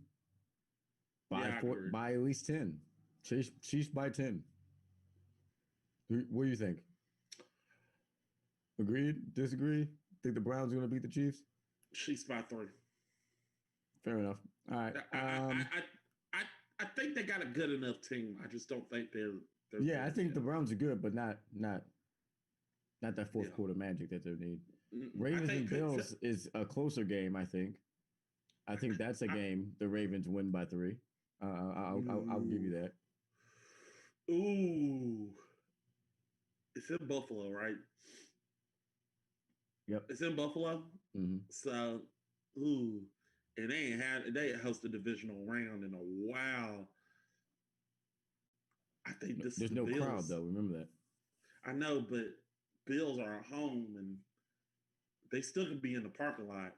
B: by at least 10. Chiefs by 10. What do you think? Agreed? Disagree? Think the Browns are going to beat the Chiefs?
A: Chiefs by 3.
B: Fair enough. All right.
A: I think they got a good enough team. I just don't think they're
B: yeah, I think the Browns are good, but not that fourth quarter magic that they need. Ravens and Bills is a closer game, I think. I think that's a game the Ravens win by 3. I'll give you that.
A: Ooh. It's in Buffalo, right?
B: Yep.
A: It's in Buffalo.
B: Mm-hmm.
A: So, ooh. And they hosted a divisional round in a while. I think
B: there's no
A: Bills.
B: Crowd though. Remember that.
A: I know, but Bills are at home and they still could be in the parking lot.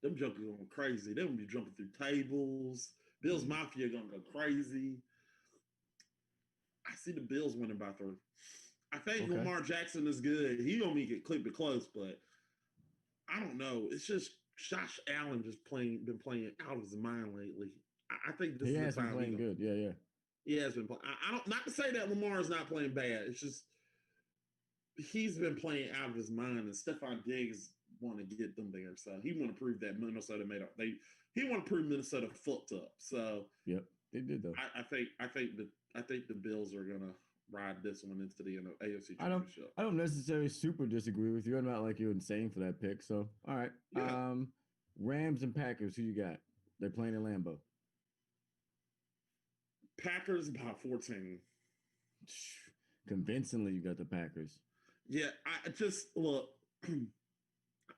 A: Them jokers going crazy. They gonna be jumping through tables. Bills Mafia gonna go crazy. I see the Bills winning by 3. I think Lamar Jackson is good. He gonna make it clip it close, but I don't know. It's just Josh Allen just been playing out of his mind lately. I think this is the time
B: been playing good. Yeah.
A: He has been playing. I don't, not to say that Lamar is not playing bad. It's just he's been playing out of his mind, and Stephon Diggs want to get them there. So he want to prove that Minnesota made up. He want to prove Minnesota fucked up. So
B: yep, they did though.
A: I think the Bills are gonna ride this one into the AFC Championship.
B: I don't necessarily super disagree with you. I'm not like you're insane for that pick. So all right. Yeah. Rams and Packers. Who you got? They're playing in Lambeau.
A: Packers by 14.
B: Convincingly, you got the Packers.
A: Yeah, I just look.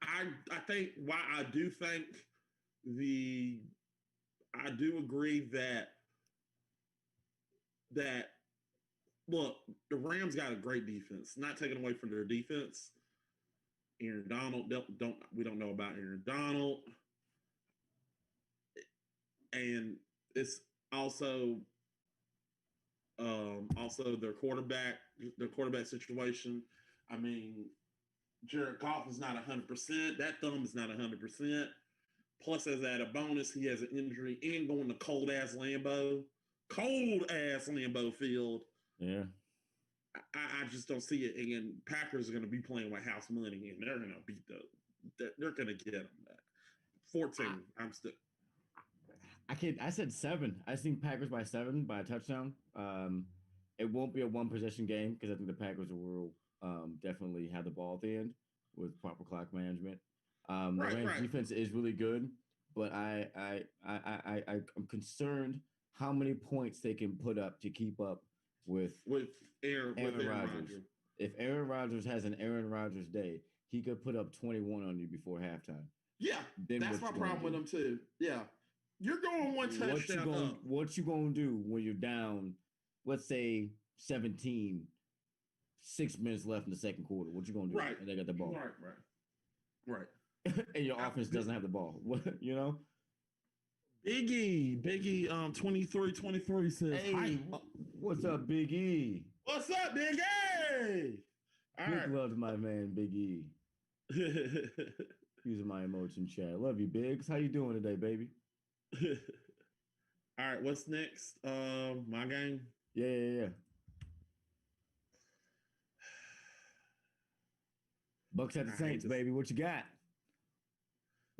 A: I think why I do agree that look, the Rams got a great defense. Not taking away from their defense. Aaron Donald we don't know about Aaron Donald, and it's also their quarterback situation. I mean, Jared Goff is not 100%. That thumb is not 100%. Plus, as at a bonus, he has an injury and going to cold ass Lambeau field.
B: Yeah,
A: I just don't see it. And Packers are going to be playing with house money, and they're going to beat they're going to get them back. 14. I'm still.
B: I said 7. I think Packers by 7 by a touchdown. It won't be a one possession game because I think the Packers will definitely have the ball at the end with proper clock management. The Rams defense is really good, but I'm concerned how many points they can put up to keep up with Aaron Rodgers. If Aaron Rodgers has an Aaron Rodgers day, he could put up 21 on you before halftime.
A: Yeah, that's my problem with him too. Yeah, you're going one touchdown up.
B: What you gonna do when you're down? Let's say 17, 6 minutes left in the second quarter. What you gonna do?
A: Right,
B: and they got the ball.
A: Right.
B: And your offense doesn't have the ball. You know.
A: Biggie, 2323 says,
B: "Hey,
A: hi.
B: What's up, Big E?
A: What's up, Big E?
B: Big love to my man, Big E. Using my emotes in chat. Love you, Biggs. How you doing today, baby?
A: All right, what's next? My game.
B: Yeah. Bucks at the Saints, baby. What you got?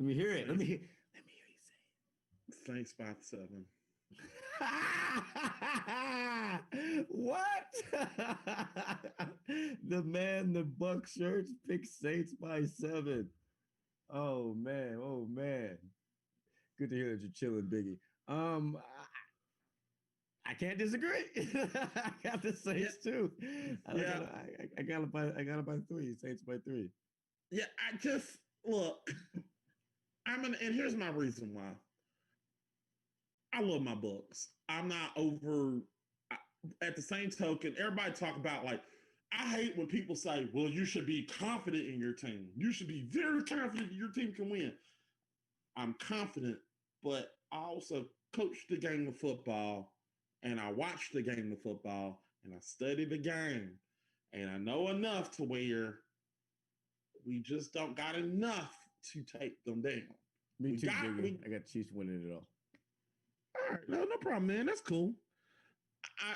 B: Let me hear it. Let me hear you say
A: it. Saints by 7.
B: What? The Buck shirts pick Saints by 7. Oh man. Good to hear that you're chilling, Biggie. I can't disagree. I got the Saints too. I got it by 3. Saints by 3.
A: Yeah, I just look. And here's my reason why. I love my Bucks. I'm not over. At the same token, everybody talk about like I hate when people say, "Well, you should be confident in your team. You should be very confident your team can win." I'm confident, but I also coach the game of football, and I watch the game of football, and I study the game, and I know enough to where we just don't got enough to take them down.
B: Me too, Biggie. I got Chiefs winning it all.
A: All right, no problem, man. That's cool.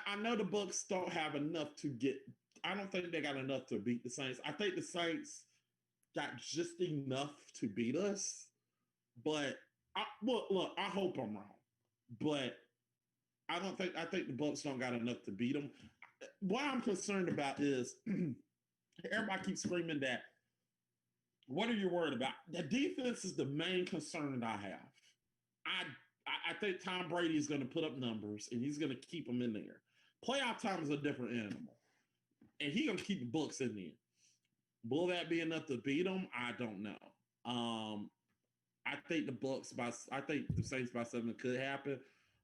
A: I know the Bucks don't have enough to get. I don't think they got enough to beat the Saints. I think the Saints got just enough to beat us. But look, I hope I'm wrong. But I think the Bucks don't got enough to beat them. What I'm concerned about is everybody keeps screaming that. What are you worried about? The defense is the main concern that I have. I think Tom Brady is going to put up numbers and he's going to keep them in there. Playoff time is a different animal, and he's going to keep the Bucks in there. Will that be enough to beat them? I don't know. I think I think the Saints by 7 could happen.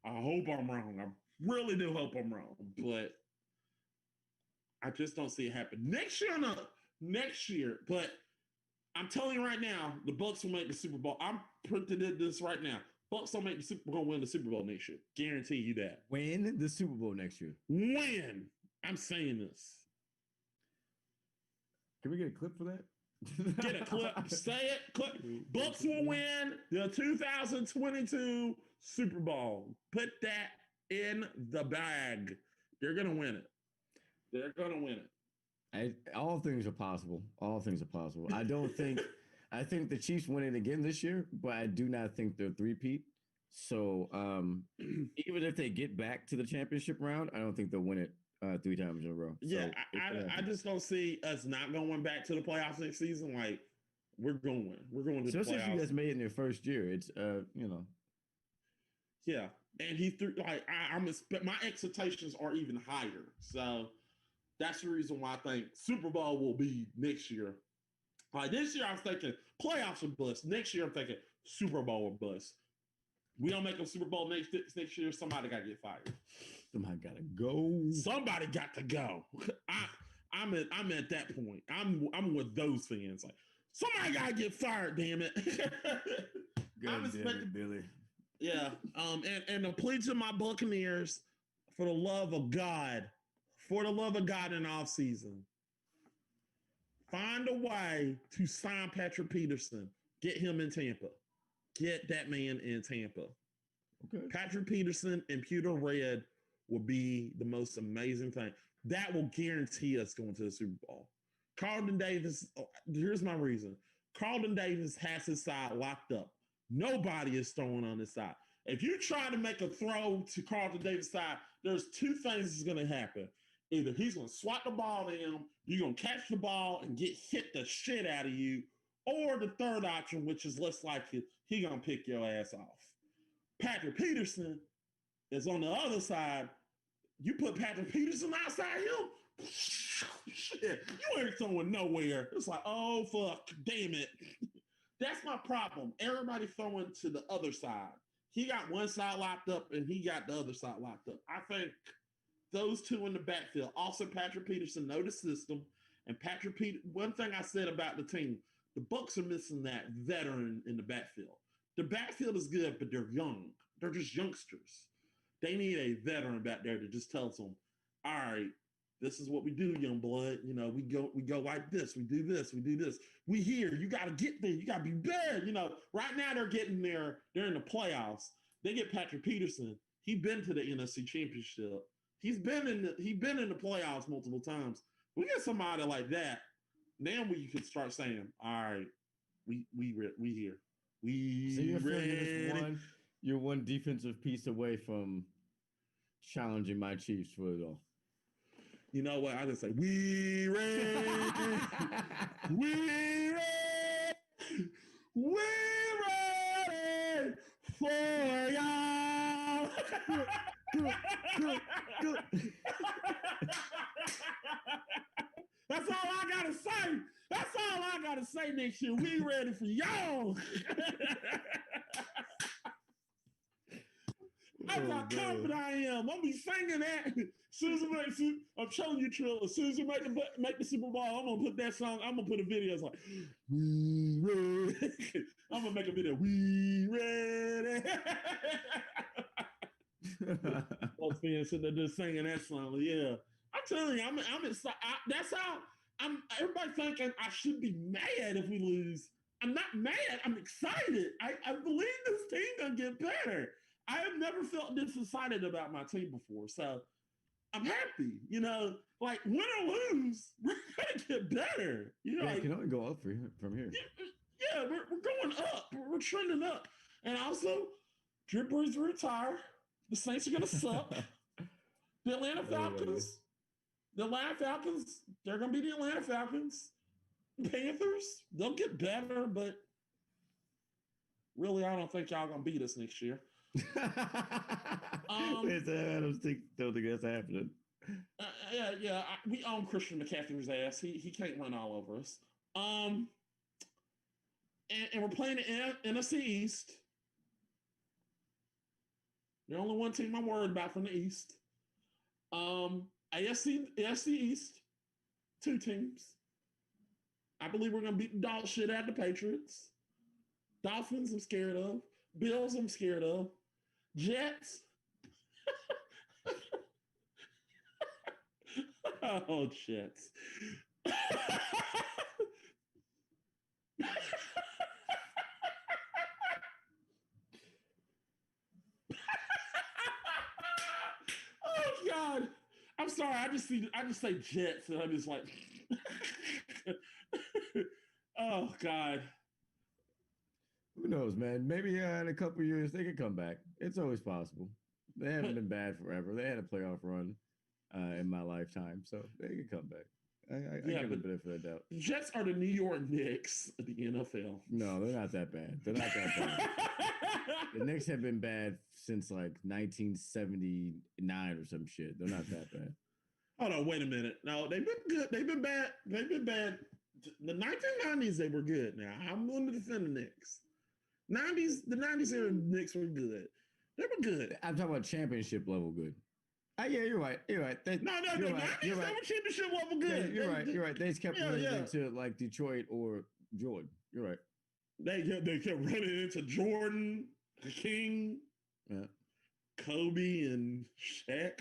A: I hope I'm wrong. I really do hope I'm wrong, but I just don't see it happen next year. But I'm telling you right now, the Bucks will make the Super Bowl. I'm printing this right now. Bucks don't make the Super Bowl, win the Super Bowl next year. Guarantee you that.
B: Win the Super Bowl next year.
A: Win. I'm saying this.
B: Can we get a clip for that?
A: Get a clip. Say it. Clip. Bucks will win the 2022 Super Bowl. Put that in the bag. They're going to win it. They're going to win it.
B: All things are possible. All things are possible. I think the Chiefs win it again this year, but I do not think they're three-peat. So even if they get back to the championship round, I don't think they'll win it 3 times in a row.
A: Yeah, so I just don't see us not going back to the playoffs next season. Like, we're going. We're going to the playoffs.
B: Especially if you guys made it in your first year. It's,
A: Yeah, and he threw, like, my expectations are even higher. So that's the reason why I think Super Bowl will be next year. Like this year, I was thinking playoffs are bust. Next year, I'm thinking Super Bowl will bust. We don't make a Super Bowl next year. Somebody got to get fired.
B: Somebody got to go.
A: Somebody got to go. I'm at that point. I'm with those fans. Like somebody got to get fired. Damn it.
B: I'm expecting Billy.
A: Yeah. And a plea to my Buccaneers for the love of God, in off season. Find a way to sign Patrick Peterson. Get him in Tampa. Get that man in Tampa. Okay. Patrick Peterson and Pewter Red will be the most amazing thing. That will guarantee us going to the Super Bowl. Carlton Davis, here's my reason. Carlton Davis has his side locked up. Nobody is throwing on his side. If you try to make a throw to Carlton Davis' side, there's 2 things that's going to happen. Either he's going to swat the ball to him, you're going to catch the ball and get hit the shit out of you, or the third option, which is less likely, he going to pick your ass off. Patrick Peterson is on the other side. You put Patrick Peterson outside him, shit, you ain't throwing nowhere. It's like, oh, fuck, damn it. That's my problem. Everybody throwing to the other side. He got one side locked up and he got the other side locked up. I think those 2 in the backfield. Also, Patrick Peterson know the system. And one thing I said about the team, the Bucks are missing that veteran in the backfield. The backfield is good, but they're young. They're just youngsters. They need a veteran back there that just tells them, all right, this is what we do, young blood. You know, we go like this. We do this. We do this. We here. You got to get there. You got to be there. You know, right now they're getting there. They're in the playoffs. They get Patrick Peterson. He's been to the NFC Championship. He's been in the playoffs multiple times. We get somebody like that, then you could start saying, all right, we here.
B: So you're one defensive piece away from challenging my Chiefs for it all.
A: You know what? I just say, we ready. We ready. We ready for y'all.
B: good, good, good.
A: That's all I gotta say. That's all I gotta say next year. We ready for y'all. That's how confident I am. I'll be singing that. I'm telling you, Trill, as soon as we make the Super Bowl, I'm gonna put that song. I'm gonna put a video. It's like, we ready. I'm gonna make a video. We ready. Most fans sitting there just singing that song. Yeah, I'm telling you, I'm excited. That's how I'm. Everybody thinking I should be mad if we lose. I'm not mad. I'm excited. I believe this team gonna get better. I have never felt this excited about my team before, so I'm happy. You know, like win or lose, we're gonna get better. You know,
B: Yeah,
A: like,
B: it can only go up from here.
A: Yeah, we're going up. We're trending up, and also, Drew Brees will retire. The Saints are gonna suck. The Atlanta Falcons. The Atlanta Falcons. They're gonna be the Atlanta Falcons. Panthers. They'll get better, but really, I don't think y'all gonna beat us next year.
B: I don't think that's happening.
A: Yeah. We own Christian McCaffrey's ass. He can't run all over us. And we're playing the NFC East. The only one team I'm worried about from the East. AFC East, 2 teams. I believe we're gonna beat the dog shit out of the Patriots. Dolphins, I'm scared of. Bills, I'm scared of. Jets. Oh, Jets. Oh God. I'm sorry. I just say Jets and I'm just like oh God.
B: Who knows, man? Maybe in a couple of years they could come back. It's always possible. They haven't been bad forever. They had a playoff run in my lifetime, so they could come back. I give it a benefit of the doubt.
A: Jets are the New York Knicks of the NFL.
B: No, they're not that bad. They're not that bad. The Knicks have been bad since like 1979 or some shit. They're not that bad.
A: Hold on, wait a minute. No, they've been good. They've been bad. They've been bad. The 1990s, they were good. Now, I'm going to defend the Knicks. The 90s era Knicks were good. They were good.
B: I'm talking about championship level good. Yeah, you're right. You're right.
A: The 90s, they were championship level good.
B: Yeah, you're right. They just kept running into like Detroit or Jordan. You're right.
A: They kept running into Jordan, King, Kobe, and Shaq.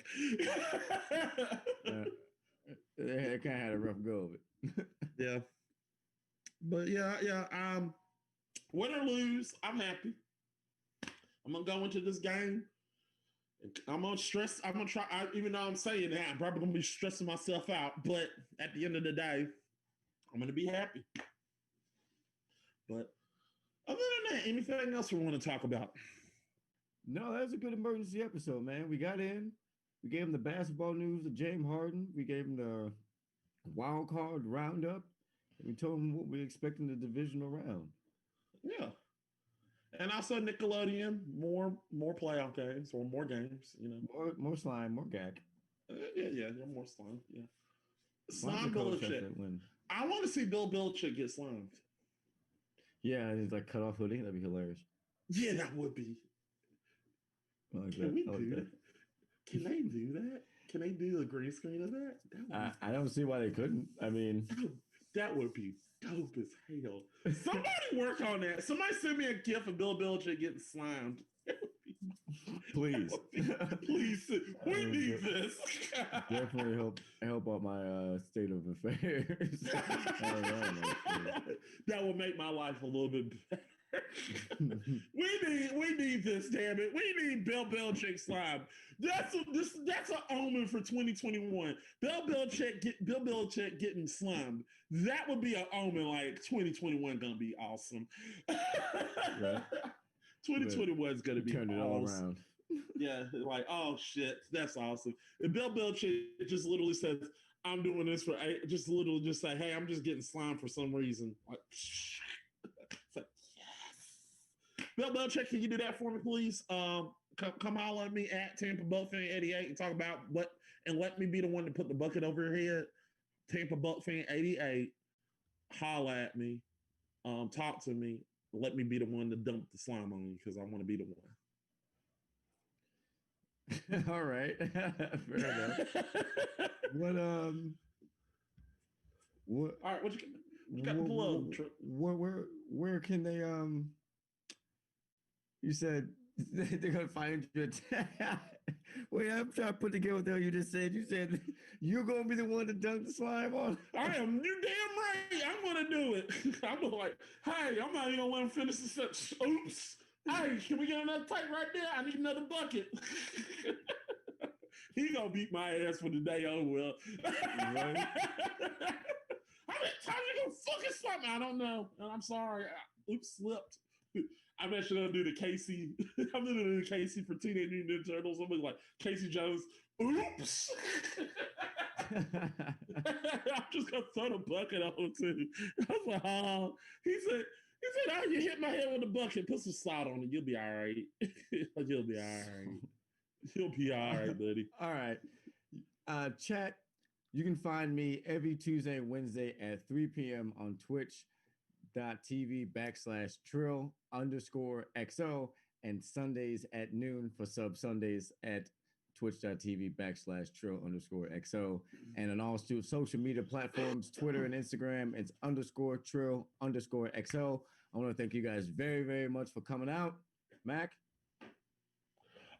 B: They kind of had a rough go of it.
A: Yeah. But yeah. Win or lose, I'm happy. I'm gonna go into this game. I'm gonna stress. I'm gonna try. Even though I'm saying that, I'm probably gonna be stressing myself out. But at the end of the day, I'm gonna be happy. But other than that, anything else we want to talk about?
B: No, that was a good emergency episode, man. We got in. We gave him the basketball news of James Harden. We gave him the wild card roundup. And we told him what we expect in the divisional round.
A: Yeah. And also Nickelodeon, more playoff games or more games, you know.
B: More slime, more gag.
A: Yeah, more slime. Yeah. Slime Belichick. I want to see Bill Belichick get slimed.
B: Yeah, and he's like cut off hoodie. That'd be hilarious.
A: Yeah, that would be. Can we do that? Can they do that? Can they do a green screen of that?
B: I don't see why they couldn't. I mean,
A: that would be dope as hell. Somebody work on that. Somebody send me a GIF of Bill Belichick getting slimed.
B: Please.
A: Please. We need this.
B: Definitely help out my state of affairs.
A: That would make my life a little bit better. we need this, damn it. We need Bill Belichick slime. That's an omen for 2021. Bill Belichick getting slimed. That would be an omen. Like 2021 gonna be awesome. Right. 2021 is gonna be
B: turn it all around.
A: Yeah, like oh shit, that's awesome. And Bill Belichick just literally says, "I'm doing this for," just literally just say, "Hey, I'm just getting slimed for some reason." Like, it's like yes. Bill Belichick, can you do that for me, please? come holler at me at Tampa Buck Fan 88 and talk about what, and let me be the one to put the bucket over your head. Tampa Buck Fan 88, holler at me, talk to me, let me be the one to dump the slime on you because I want to be the
B: one. All right, fair enough. What What?
A: All right, what you got to plug?
B: Where can they You said they're gonna find you. Wait, I'm trying to put together what you just said. You said you're gonna be the one to dunk the slime on.
A: I am. You damn right. I'm gonna do it. I'm gonna like, hey, I'm not even gonna let him finish the set. Oops. Hey, can we get another tight right there? I need another bucket. He gonna beat my ass for the day. Oh well. Right. How many times you gonna fucking slap me? I don't know. I'm sorry. Oops, slipped. I'm actually gonna do the Casey. I'm gonna do the Casey for Teenage Mutant Ninja Turtles. I'm gonna be like Casey Jones. Oops. I'm just gonna throw the bucket on him too. I was like, oh. He said, oh, you hit my head with a bucket. Put some salt on it. You'll be all right. You'll be all right. You'll be all right, buddy.
B: All right. Chat. You can find me every Tuesday and Wednesday at 3 p.m. on twitch.tv/Trill_XO and Sundays at noon for sub Sundays at twitch.tv/Trill_XO and on all social media platforms, Twitter and Instagram, it's _Trill_XO. I want to thank you guys very, very much for coming out. Mac?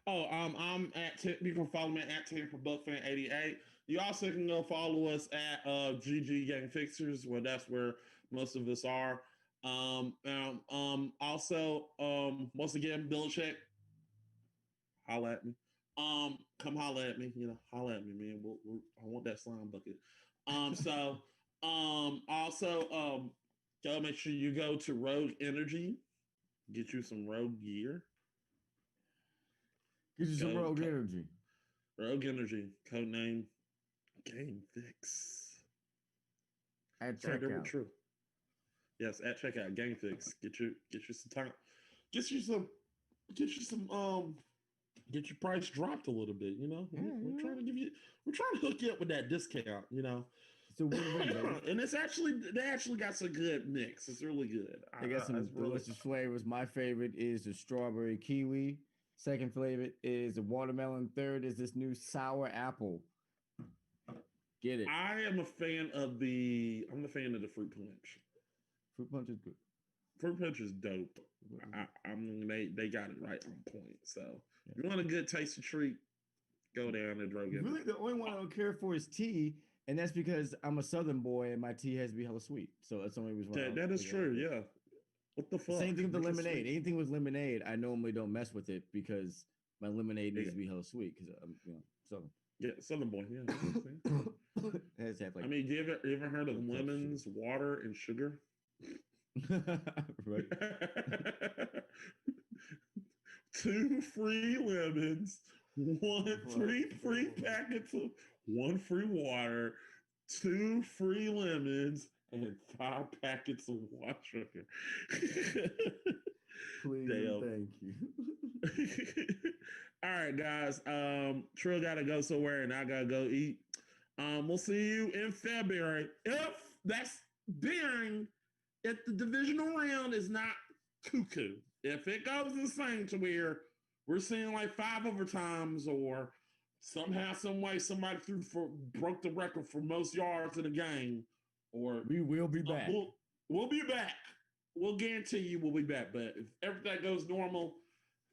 A: Oh, I'm at, you can follow me at Tampa Buck Fan 88. You also can go follow us at GG Game Fixers, where that's where most of us are. Also, once again, Belichick, holla at me. Come holla at me. Holla at me, man. I want that slime bucket. Also, go make sure you go to Rogue Energy, get you some Rogue gear.
B: Get you some Rogue Energy.
A: Rogue Energy, codename GameFix.
B: At checkout.
A: True. Yes, at checkout, GameFix. Get your some time. Get your price dropped a little bit. We're trying to hook you up with that discount.
B: It's a win-win,
A: and they actually got some good mix. It's really good.
B: They got some delicious flavors. My favorite is the strawberry kiwi. Second flavor is the watermelon. Third is this new sour apple. Get it.
A: I'm a fan of the fruit punch.
B: Fruit punch is good.
A: Fruit punch is dope. They got it right on point. So if you want a good tasty treat, go down and Rogue.
B: Really, the only one I don't care for is tea, and that's because I'm a Southern boy and my tea has to be hella sweet. So that's the only reason why.
A: That is true. Yeah. What the fuck?
B: Same thing with the lemonade. Anything with lemonade, I normally don't mess with it because my lemonade needs to be hella sweet because I'm Southern.
A: Yeah, Southern boy. Yeah.
B: Has to have, like,
A: you ever heard of lemons, water, and sugar?
B: Right.
A: 2 free lemons, 3 free packets of 1 free water, 2 free lemons, and 5 packets of white sugar.
B: Please, thank you.
A: All right, guys. Trill gotta go somewhere, and I gotta go eat. We'll see you in February. If that's bearing, if the divisional round is not cuckoo, if it goes the same to where we're seeing like 5 overtimes, or somehow, some way, somebody broke the record for most yards in a game, or
B: we will be back.
A: We'll be back. We'll guarantee you we'll be back. But if everything goes normal,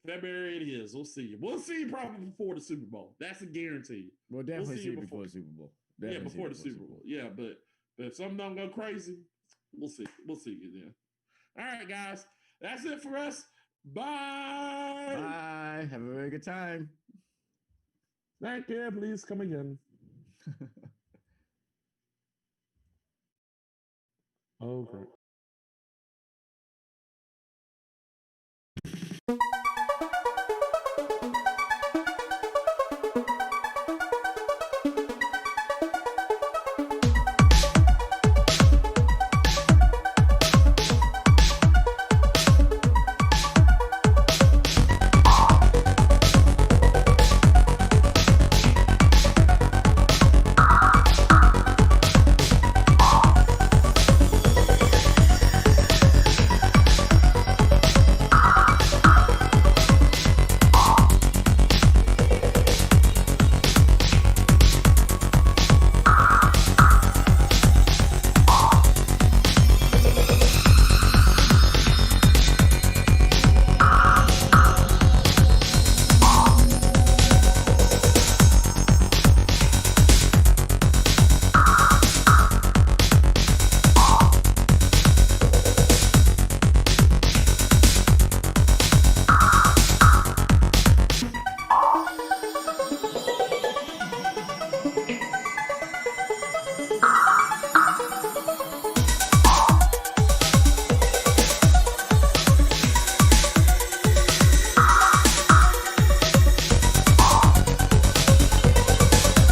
A: February it is. We'll see you. We'll see you probably before the Super Bowl. That's a guarantee.
B: We'll definitely see you before the Super Bowl.
A: Definitely before the Super Bowl. Yeah, but if something don't go crazy, we'll see. We'll see you then. All right, guys. That's it for us. Bye.
B: Bye. Have a very good time.
A: Thank you. Please come again. Oh, great.